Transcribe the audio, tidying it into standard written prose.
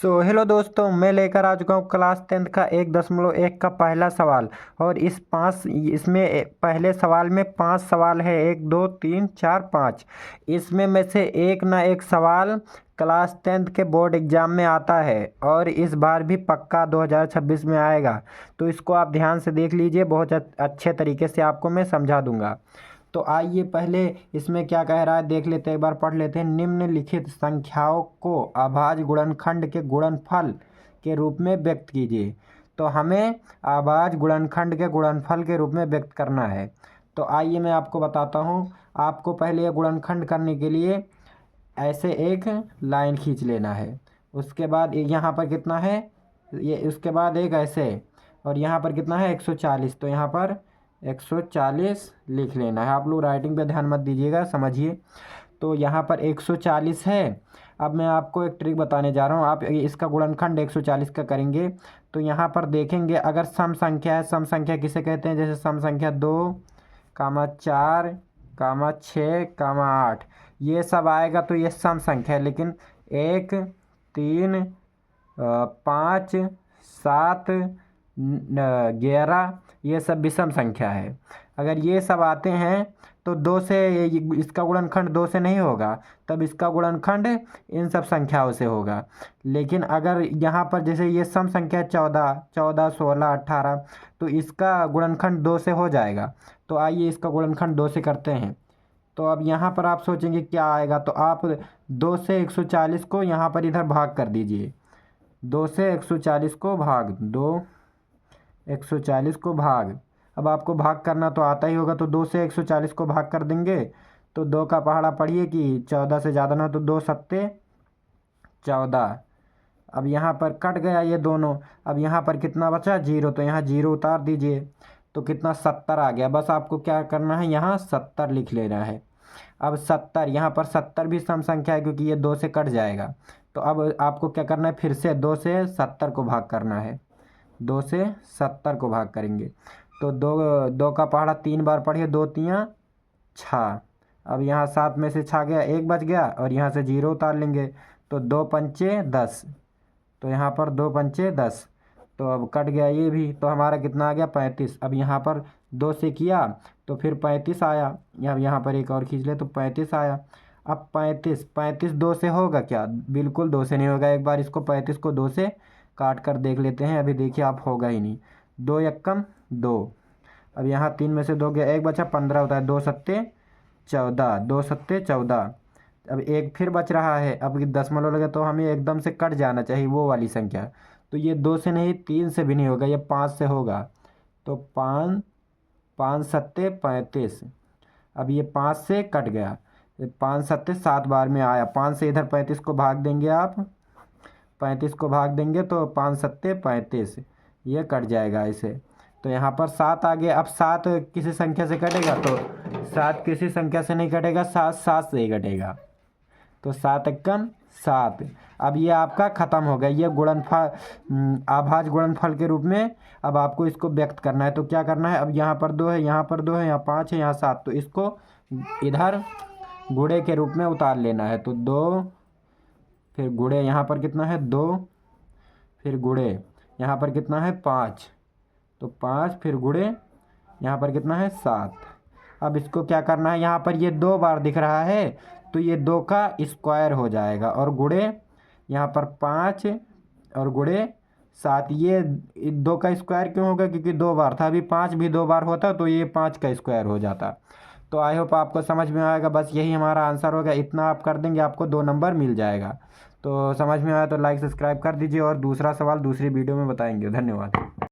Hello दोस्तों, मैं लेकर आ चुका हूँ क्लास 10th का 1.1 का पहला सवाल। और इसमें पहले सवाल में 5 सवाल है। 1 2 3 4 5। इसमें में से एक ना एक सवाल क्लास 10th के बोर्ड एग्ज़ाम में आता है और इस बार भी पक्का 2026 में आएगा। तो इसको आप ध्यान से देख लीजिए, बहुत अच्छे तरीके से आपको मैं समझा दूंगा। तो आइए पहले इसमें क्या कह रहा है देख लेते हैं, एक बार पढ़ लेते हैं। निम्नलिखित संख्याओं को अभाज्य गुणनखंड के गुणनफल के रूप में व्यक्त कीजिए। तो हमें अभाज्य गुणनखंड के गुणनफल के रूप में व्यक्त करना है। तो आइए मैं आपको बताता हूँ। आपको पहले ये गुणनखंड करने के लिए ऐसे एक लाइन खींच लेना है। उसके बाद यहाँ पर कितना है, ये उसके बाद एक ऐसे, और यहाँ पर कितना है 140। तो यहाँ पर 140 लिख लेना है। आप लोग राइटिंग पे ध्यान मत दीजिएगा, समझिए। तो यहाँ पर 140 है। अब मैं आपको एक ट्रिक बताने जा रहा हूँ। आप इसका गुणनखंड 140 का करेंगे तो यहाँ पर देखेंगे, अगर सम संख्या है, सम संख्या किसे कहते हैं, जैसे सम संख्या 2, 4, 6, 8, ये सब आएगा तो ये सम संख्या है। लेकिन 1, 3, 5, 7, 11 ये सब विषम संख्या है। अगर ये सब आते हैं तो 2 से इसका गुणनखंड 2 से नहीं होगा, तब इसका गुणनखंड इन सब संख्याओं से होगा। लेकिन अगर यहाँ पर जैसे ये सम संख्या 14, 16, 18, तो इसका गुणनखंड 2 से हो जाएगा। तो आइए इसका गुणनखंड 2 से करते हैं। तो अब यहाँ पर आप सोचेंगे क्या आएगा, तो आप 2 से 140 को यहाँ पर इधर भाग कर दीजिए। 2 से 140 को भाग, 2 140 को भाग। अब आपको भाग करना तो आता ही होगा, तो 2 से 140 को भाग कर देंगे तो 2 का पहाड़ा पढ़िए कि 14 से ज़्यादा ना हो, तो 2 सत्ते 14। अब यहाँ पर कट गया ये दोनों। अब यहाँ पर कितना बचा, 0, तो यहाँ 0 उतार दीजिए। तो कितना 70 आ गया। बस आपको क्या करना है, यहाँ 70 लिख लेना है। अब 70, यहाँ पर 70 भी सम संख्या है क्योंकि ये 2 से कट जाएगा। तो अब आपको क्या करना है, फिर से 2 से 70 को भाग करना है। 2 से 70 को भाग करेंगे तो 2 का पहाड़ा 3 बार पढ़िए, 2 तियाँ 6। अब यहाँ 7 में से 6 गया, 1 बच गया और यहाँ से 0 उतार लेंगे। तो 2 पंचे 10, तो यहाँ पर 2 पंचे 10। तो अब कट गया ये भी, तो हमारा कितना आ गया 35। अब यहाँ पर 2 से किया तो फिर 35 आया। अब यहाँ पर एक और खींच ले तो 35 आया। अब 35 2 से होगा क्या, बिल्कुल 2 से नहीं होगा। एक बार इसको 35 को 2 से काट कर देख लेते हैं। अभी देखिए आप, होगा ही नहीं। 2 एकम 2। अब यहाँ 3 में से 2 गया, 1 बचा, 15 होता है। 2 सत्ते 14, 2 सत्ते 14। अब एक फिर बच रहा है। अब दशमलव लगे तो हमें एकदम से कट जाना चाहिए वो वाली संख्या। तो ये 2 से नहीं, 3 से भी नहीं होगा, ये 5 से होगा। तो 5 सत्ते 35। अब ये 5 से कट गया, 5 सत्ते 7 बार में आया। 5 से इधर 35 को भाग देंगे आप, 35 को भाग देंगे तो 5 सत्ते 35, ये कट जाएगा ऐसे। तो यहाँ पर 7 आ गया। अब 7 किसी संख्या से कटेगा, तो 7 किसी संख्या से नहीं कटेगा, 7 7 से ही कटेगा। तो 7 एकम 7। अब ये आपका ख़त्म हो गया, ये गुणनफल अभाज्य गुणनफल के रूप में। अब आपको इसको व्यक्त करना है तो क्या करना है, अब यहाँ पर 2 है, यहाँ पर 2 है, यहाँ 5 है, यहाँ 7, तो इसको इधर गुणे के रूप में उतार लेना है। तो 2 फिर गुणे, यहाँ पर कितना है 2, फिर गुणे यहाँ पर कितना है 5, तो 5 फिर गुणे यहाँ पर कितना है 7। अब इसको क्या करना है, यहाँ पर ये 2 बार दिख रहा है तो ये 2 का स्क्वायर हो जाएगा, और गुणे यहाँ पर 5 और गुणे 7। ये 2 का स्क्वायर क्यों होगा, क्योंकि 2 बार था। अभी 5 भी 2 बार होता तो ये 5 का स्क्वायर हो जाता। तो आई होप आपको समझ में आएगा। बस यही हमारा आंसर होगा। इतना आप कर देंगे आपको 2 नंबर मिल जाएगा। तो समझ में आया तो लाइक सब्सक्राइब कर दीजिए, और दूसरा सवाल दूसरी वीडियो में बताएंगे। धन्यवाद।